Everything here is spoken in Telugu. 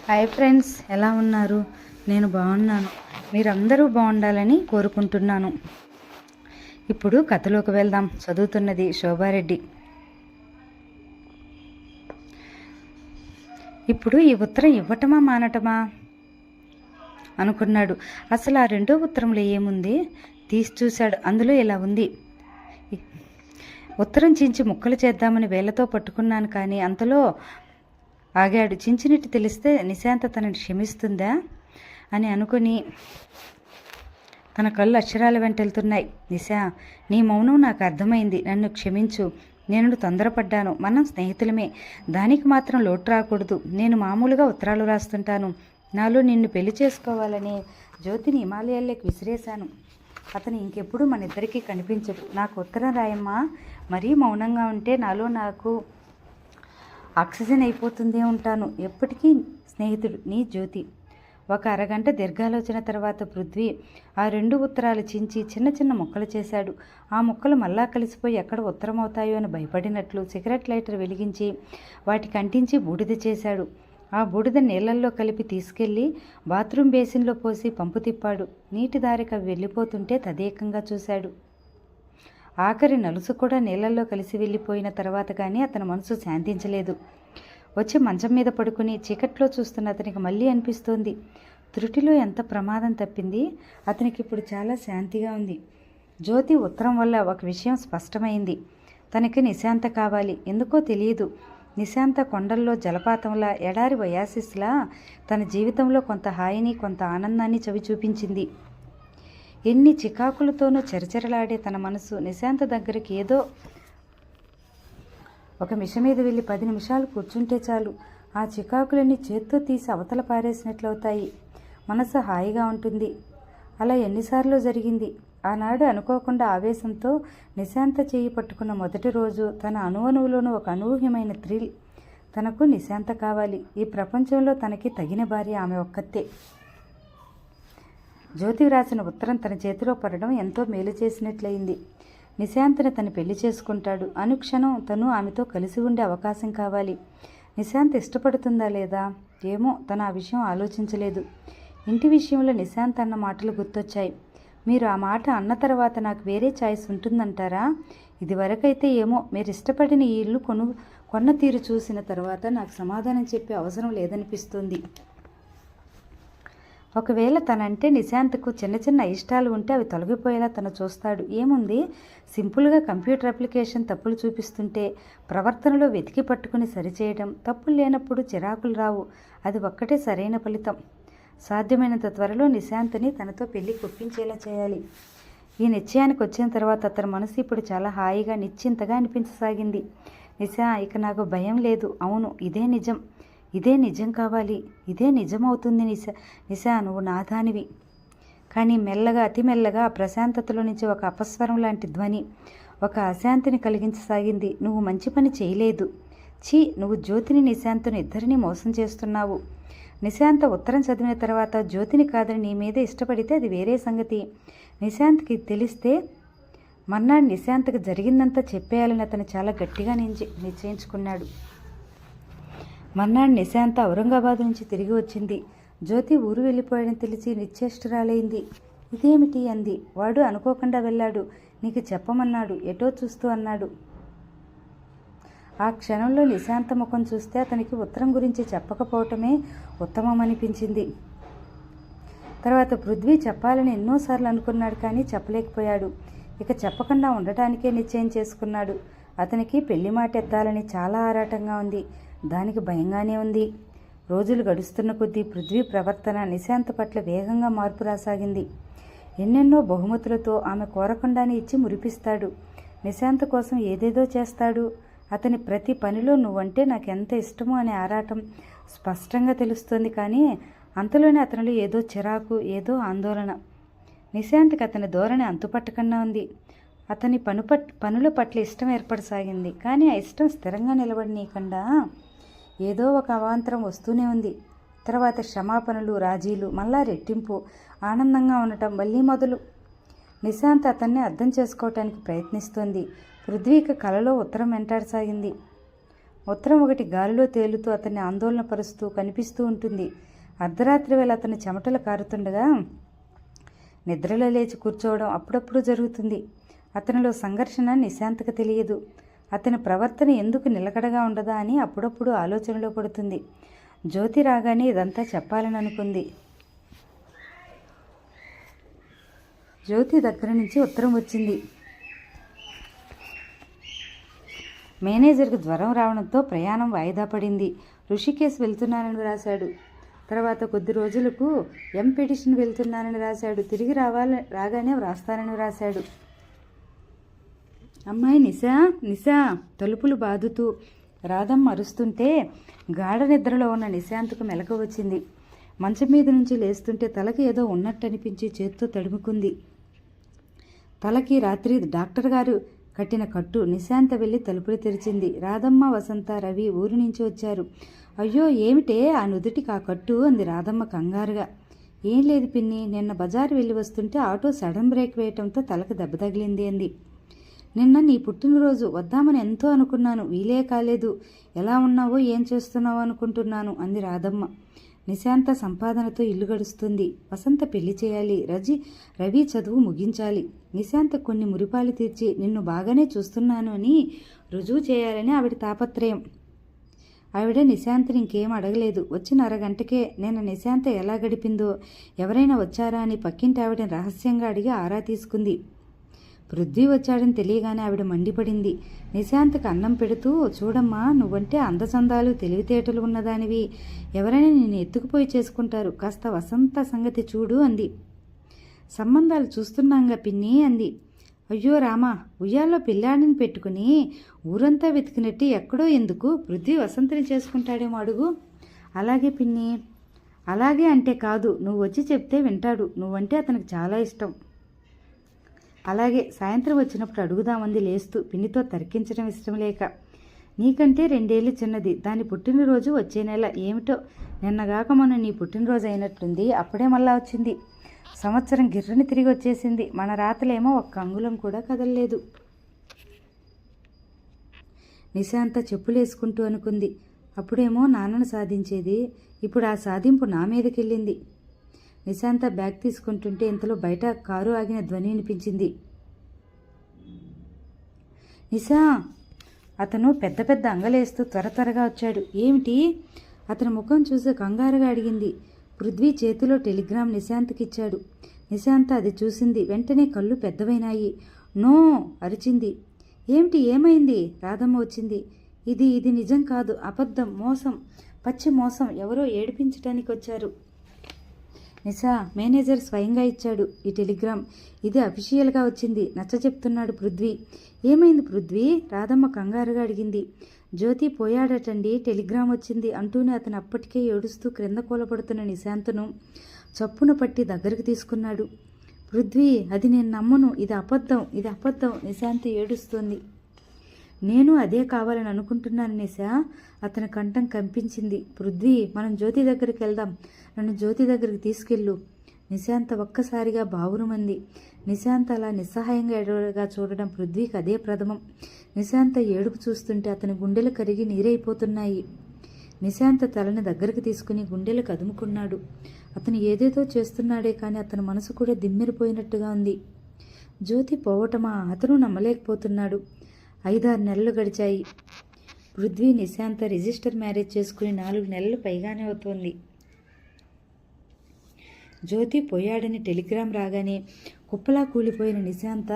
హాయ్ ఫ్రెండ్స్, ఎలా ఉన్నారు? నేను బాగున్నాను. మీరందరూ బాగుండాలని కోరుకుంటున్నాను. ఇప్పుడు కథలోకి వెళ్దాం. చదువుతున్నది శోభారెడ్డి. ఇప్పుడు ఈ ఉత్తరం ఇవ్వటమా మానటమా అనుకున్నాడు. అసలు ఆ రెండో ఉత్తరంలో ఏముంది? తీసి చూశాడు. అందులో ఇలా ఉంది: ఉత్తరం చించి ముక్కలు చేద్దామని వేళ్లతో పట్టుకున్నాను, కానీ అంతలో ఆగాడు. చించినట్టు తెలిస్తే నిశాంత తనని క్షమిస్తుందా అని అనుకుని తన కళ్ళు అక్షరాల వెంటెళ్తున్నాయి. నిశా, నీ మౌనం నాకు అర్థమైంది. నన్ను క్షమించు. నేను తొందరపడ్డాను. మనం స్నేహితులమే. దానికి మాత్రం లోటు రాకూడదు. నేను మామూలుగా ఉత్తరాలు రాస్తుంటాను. నాలో నిన్ను పెళ్లి చేసుకోవాలని జ్యోతిని హిమాలయాల్లోకి విసిరేశాను. అతను ఇంకెప్పుడు మన ఇద్దరికీ కనిపించడు. నాకు ఉత్తరం రాయమ్మా. మరీ మౌనంగా ఉంటే నాలో నాకు ఆక్సిజన్ అయిపోతుందే. ఉంటాను ఎప్పటికీ స్నేహితుడు, నీ జ్యోతి. ఒక అరగంట దీర్ఘాలోచన తర్వాత పృథ్వీ ఆ రెండు ఉత్తరాలు చించి చిన్న చిన్న ముక్కలు చేశాడు. ఆ ముక్కలు మళ్ళా కలిసిపోయి ఎక్కడ ఉత్తరం అవుతాయో అని భయపడినట్లు సిగరెట్ లైటర్ వెలిగించి వాటికి అంటించి బూడిద చేశాడు. ఆ బూడిద నీళ్లల్లో కలిపి తీసుకెళ్లి బాత్రూమ్ బేసిన్లో పోసి పంపు తిప్పాడు. నీటి దారికి అవి వెళ్ళిపోతుంటే తదేకంగా చూశాడు. ఆఖరి నలుసు కూడా నీళ్లలో కలిసి వెళ్ళిపోయిన తర్వాత కానీ అతని మనసు శాంతించలేదు. వచ్చి మంచం మీద పడుకుని చీకట్లో చూస్తున్న అతనికి మళ్ళీ అనిపిస్తోంది, త్రుటిలో ఎంత ప్రమాదం తప్పింది. అతనికి ఇప్పుడు చాలా శాంతిగా ఉంది. జ్యోతి ఉత్తరం వల్ల ఒక విషయం స్పష్టమైంది. తనకి నిశాంత కావాలి. ఎందుకో తెలియదు. నిశాంత కొండల్లో జలపాతంలా, ఎడారి వయాసిస్లా తన జీవితంలో కొంత హాయిని, కొంత ఆనందాన్ని చవి చూపించింది. ఎన్ని చికాకులతోనూ చెరచెరలాడే తన మనసు నిశాంత దగ్గరికి ఏదో ఒక మిష మీద వెళ్ళి 10 నిమిషాలు కూర్చుంటే చాలు. ఆ చికాకులన్నీ చేత్తో తీసి అవతల పారేసినట్లవుతాయి. మనసు హాయిగా ఉంటుంది. అలా ఎన్నిసార్లు జరిగింది. ఆనాడు అనుకోకుండా ఆవేశంతో నిశాంత చేయి పట్టుకున్న మొదటి రోజు తన అణువణువులోనూ ఒక అనూహ్యమైన థ్రిల్. తనకు నిశాంత కావాలి. ఈ ప్రపంచంలో తనకి తగిన భార్య ఆమె ఒక్కతే. జ్యోతి వ్రాసిన ఉత్తరం తన చేతిలో పడడం ఎంతో మేలు చేసినట్లయింది. నిశాంతని తను పెళ్లి చేసుకుంటాడు. అనుక్షణం తను ఆమెతో కలిసి ఉండే అవకాశం కావాలి. నిశాంత్ ఇష్టపడుతుందా లేదా ఏమో, తను ఆ విషయం ఆలోచించలేదు. ఇంటి విషయంలో నిశాంత్ అన్న మాటలు గుర్తొచ్చాయి. మీరు ఆ మాట అన్న తర్వాత నాకు వేరే ఛాయిస్ ఉంటుందంటారా? ఇదివరకైతే ఏమో, మీరు ఇష్టపడిన ఈ ఇల్లు కొన్న తీరు చూసిన తర్వాత నాకు సమాధానం చెప్పే అవసరం లేదనిపిస్తుంది. ఒకవేళ తనంటే నిశాంత్కు చిన్న చిన్న ఇష్టాలు ఉంటే అవి తొలగిపోయేలా తను చూస్తాడు. ఏముంది, సింపుల్గా కంప్యూటర్ అప్లికేషన్ తప్పులు చూపిస్తుంటే ప్రవర్తనలో వెతికి పట్టుకుని సరిచేయడం. తప్పులు లేనప్పుడు చిరాకులు రావు. అది ఒక్కటే సరైన ఫలితం. సాధ్యమైనంత త్వరలో నిశాంత్ని తనతో పెళ్లి కొప్పించేలా చేయాలి. ఈ నిశ్చయానికి వచ్చిన తర్వాత అతని మనసు ఇప్పుడు చాలా హాయిగా, నిశ్చింతగా అనిపించసాగింది. నిశా, ఇక నాకు భయం లేదు. అవును, ఇదే నిజం. ఇదే నిజం కావాలి. ఇదే నిజమవుతుంది. నిశా, నువ్వు నాదానివి. కానీ మెల్లగా, అతి మెల్లగా ఆ ప్రశాంతతలో నుంచి ఒక అపస్వరం లాంటి ధ్వని ఒక అశాంతిని కలిగించసాగింది. నువ్వు మంచి పని చేయలేదు. నువ్వు జ్యోతిని, నిశాంత్ను ఇద్దరిని మోసం చేస్తున్నావు. నిశాంత ఉత్తరం చదివిన తర్వాత జ్యోతిని కాదని నీ మీద ఇష్టపడితే అది వేరే సంగతి. నిశాంత్కి తెలిస్తే మర్నాడు నిశాంత్కి జరిగిందంతా చెప్పేయాలని అతను చాలా గట్టిగా నిశ్చయించుకున్నాడు. మర్నాడు నిశాంత ఔరంగాబాద్ నుంచి తిరిగి వచ్చింది. జ్యోతి ఊరు వెళ్ళిపోయాడని తెలిసి నిశ్చేష్టురాలైంది. ఇదేమిటి అంది. వాడు అనుకోకుండా వెళ్ళాడు. నీకు చెప్పమన్నాడు. ఎటో చూస్తూ అన్నాడు. ఆ క్షణంలో నిశాంత ముఖం చూస్తే అతనికి ఉత్తరం గురించి చెప్పకపోవటమే ఉత్తమమనిపించింది. తర్వాత పృథ్వీ చెప్పాలని ఎన్నోసార్లు అనుకున్నాడు, కానీ చెప్పలేకపోయాడు. ఇక చెప్పకుండా ఉండటానికే నిశ్చయం చేసుకున్నాడు. అతనికి పెళ్లి మాట ఎత్తాలని చాలా ఆరాటంగా ఉంది. దానికి భయంగానే ఉంది. రోజులు గడుస్తున్న కొద్దీ పృథ్వీ ప్రవర్తన నిశాంత పట్ల వేగంగా మార్పు రాసాగింది. ఎన్నెన్నో బహుమతులతో ఆమె కోరకుండానే ఇచ్చి మురిపిస్తాడు. నిశాంత కోసం ఏదేదో చేస్తాడు. అతని ప్రతి పనిలో నువ్వంటే నాకెంత ఇష్టమో అనే ఆరాటం స్పష్టంగా తెలుస్తోంది. కానీ అంతలోనే అతనిలో ఏదో చిరాకు, ఏదో ఆందోళన. నిశాంత్కి అతని ధోరణి అంతుపట్టకుండా ఉంది. అతని పనుల పట్ల ఇష్టం ఏర్పడసాగింది. కానీ ఆ ఇష్టం స్థిరంగా నిలబడనీయకుండా ఏదో ఒక అవాంతరం వస్తూనే ఉంది. తర్వాత క్షమాపణలు, రాజీలు, మళ్ళా రెట్టింపు, ఆనందంగా ఉండటం మళ్ళీ మొదలు. నిశాంత్ అతన్ని అర్థం చేసుకోవటానికి ప్రయత్నిస్తోంది. పృథ్వీకి కలలో ఉత్తరం వెంటాడసాగింది. ఉత్తరం ఒకటి గాలిలో తేలుతూ అతన్ని ఆందోళన పరుస్తూ కనిపిస్తూ ఉంటుంది. అర్ధరాత్రి వేళ అతని చెమటలు కారుతుండగా నిద్రలో లేచి కూర్చోవడం అప్పుడప్పుడు జరుగుతుంది. అతనిలో సంఘర్షణ నిశాంతకు తెలియదు. అతని ప్రవర్తన ఎందుకు నిలకడగా ఉండదా అని అప్పుడప్పుడు ఆలోచనలో పడుతుంది. జ్యోతి రాగానే ఇదంతా చెప్పాలని అనుకుంది. జ్యోతి దగ్గర నుంచి ఉత్తరం వచ్చింది. మేనేజర్కి జ్వరం రావడంతో ప్రయాణం వాయిదా పడింది. ఋషికేశ్ వెళ్తున్నానని రాశాడు. తర్వాత కొద్ది రోజులకు ఎంపెడిషన్ వెళ్తున్నానని రాశాడు. తిరిగి రాగానే వ్రాస్తానని రాశాడు. అమ్మాయి నిశా తలుపులు బాదుతూ రాధమ్మ అరుస్తుంటే గాఢ నిద్రలో ఉన్న నిశాంత్కు మెలకు వచ్చింది. మంచం మీద నుంచి లేస్తుంటే తలకి ఏదో ఉన్నట్టు అనిపించి చేత్తో తడుముకుంది. తలకి రాత్రి డాక్టర్ గారు కట్టిన కట్టు. నిశాంత వెళ్ళి తలుపులు తెరిచింది. రాధమ్మ, వసంత, రవి ఊరి నుంచి వచ్చారు. అయ్యో ఏమిటే ఆ నుదుటికి ఆ కట్టు అంది రాధమ్మ కంగారుగా. ఏం లేదు పిన్ని, నిన్న బజారు వెళ్ళి వస్తుంటే ఆటో సడన్ బ్రేక్ వేయటంతో తలకు దెబ్బ తగిలింది అంది. నిన్న నీ పుట్టినరోజు, వద్దామని ఎంతో అనుకున్నాను, వీలే కాలేదు. ఎలా ఉన్నావో ఏం చేస్తున్నావో అనుకుంటున్నాను అంది రాధమ్మ. నిశాంత సంపాదనతో ఇల్లు గడుస్తుంది. వసంత పెళ్లి చేయాలి. రవి చదువు ముగించాలి. నిశాంత కొన్ని మురిపాలు తీర్చి నిన్ను బాగానే చూస్తున్నాను అని రుజువు చేయాలని ఆవిడ తాపత్రయం. ఆవిడ నిశాంతని ఇంకేం అడగలేదు. వచ్చిన అరగంటకే నిన్న నిశాంత ఎలా గడిపిందో, ఎవరైనా వచ్చారా అని పక్కింటి ఆవిడని రహస్యంగా అడిగి ఆరా తీసుకుంది. పృథ్వీ వచ్చాడని తెలియగానే ఆవిడ మండిపడింది. నిశాంతకు అన్నం పెడుతూ, చూడమ్మా, నువ్వంటే అందచందాలు తెలివితేటలు ఉన్నదానివి, ఎవరైనా నిన్ను ఎత్తుకుపోయి చేసుకుంటారు, కాస్త వసంత సంగతి చూడు అంది. సంబంధాలు చూస్తున్నాంగా పిన్ని అంది. అయ్యో రామా, ఉయ్యాల్లో పిల్లాడిని పెట్టుకుని ఊరంతా వెతికినట్టు ఎక్కడో ఎందుకు, పృథ్వీ వసంతని చేసుకుంటాడేమో అడుగు. అలాగే పిన్ని. అలాగే అంటే కాదు, నువ్వు వచ్చి చెప్తే వింటాడు. నువ్వంటే అతనికి చాలా ఇష్టం. అలాగే సాయంత్రం వచ్చినప్పుడు అడుగుదామంది లేస్తూ, పిన్నితో తర్కించడం ఇష్టం లేక. నీకంటే 2 ఏళ్ళు చిన్నది, దాని పుట్టినరోజు వచ్చే నెల. ఏమిటో నిన్నగాక మొన్న నీ పుట్టినరోజు అయినట్లుంది, అప్పుడే మళ్ళా వచ్చింది. సంవత్సరం గిర్రని తిరిగి వచ్చేసింది. మన రాతలేమో ఒక్క అంగుళం కూడా కదలలేదు. నిశాంత చెప్పులేసుకుంటూ అనుకుంది. అప్పుడేమో నాన్నను సాధించేది, ఇప్పుడు ఆ సాధింపు నా మీదకెళ్ళింది. నిశాంత బ్యాగ్ తీసుకుంటుంటే ఇంతలో బయట కారు ఆగిన ధ్వని వినిపించింది. నిశా! అతను పెద్ద పెద్ద అంగలేస్తూ త్వరగా వచ్చాడు. ఏమిటి? అతని ముఖం చూసి కంగారుగా అడిగింది. పృథ్వీ చేతిలో టెలిగ్రామ్ నిశాంత్కిచ్చాడు. నిశాంత అది చూసింది. వెంటనే కళ్ళు పెద్దవైనాయి. నో అరిచింది. ఏమిటి, ఏమైంది? రాధమ్మ వచ్చింది. ఇది నిజం కాదు, అబద్ధం, మోసం, పచ్చి మోసం. ఎవరో ఏడిపించటానికి వచ్చారు. నిశా, మేనేజర్ స్వయంగా ఇచ్చాడు ఈ టెలిగ్రామ్. ఇది అఫీషియల్గా వచ్చింది. నచ్చ చెప్తున్నాడు పృథ్వీ. ఏమైంది పృథ్వీ? రాధమ్మ కంగారుగా అడిగింది. జ్యోతి పోయాడటండి, టెలిగ్రామ్ వచ్చింది అంటూనే అతను అప్పటికే ఏడుస్తూ క్రింద కూలబడుతున్న నిశాంతను చప్పున పట్టి దగ్గరికి తీసుకున్నాడు. పృథ్వీ, అది నేను నమ్మను, ఇది అబద్ధం, ఇది అబద్ధం. నిశాంత ఏడుస్తోంది. నేను అదే కావాలని అనుకుంటున్నాను నిశా. అతని కంఠం కంపించింది. పృథ్వీ, మనం జ్యోతి దగ్గరికి వెళ్దాం, నన్ను జ్యోతి దగ్గరికి తీసుకెళ్ళు. నిశాంత ఒక్కసారిగా బావురుమంది. నిశాంత అలా నిస్సహాయంగా ఎడవగా చూడడం పృథ్వీకి అదే ప్రథమం. నిశాంత ఏడుపు చూస్తుంటే అతని గుండెలు కరిగి నీరైపోతున్నాయి. నిశాంత తలని దగ్గరికి తీసుకుని గుండెలు కదుముకున్నాడు. అతను ఏదేదో చేస్తున్నాడే కానీ అతని మనసు కూడా దిమ్మెరిపోయినట్టుగా ఉంది. జ్యోతి పోవటమా? అతను నమ్మలేకపోతున్నాడు. 5-6 నెలలు గడిచాయి. పృథ్వీ నిశాంత రిజిస్టర్ మ్యారేజ్ చేసుకుని 4 నెలలు పైగానే అవుతోంది. జ్యోతి పోయాడని టెలిగ్రామ్ రాగానే కుప్పలా కూలిపోయిన నిశాంత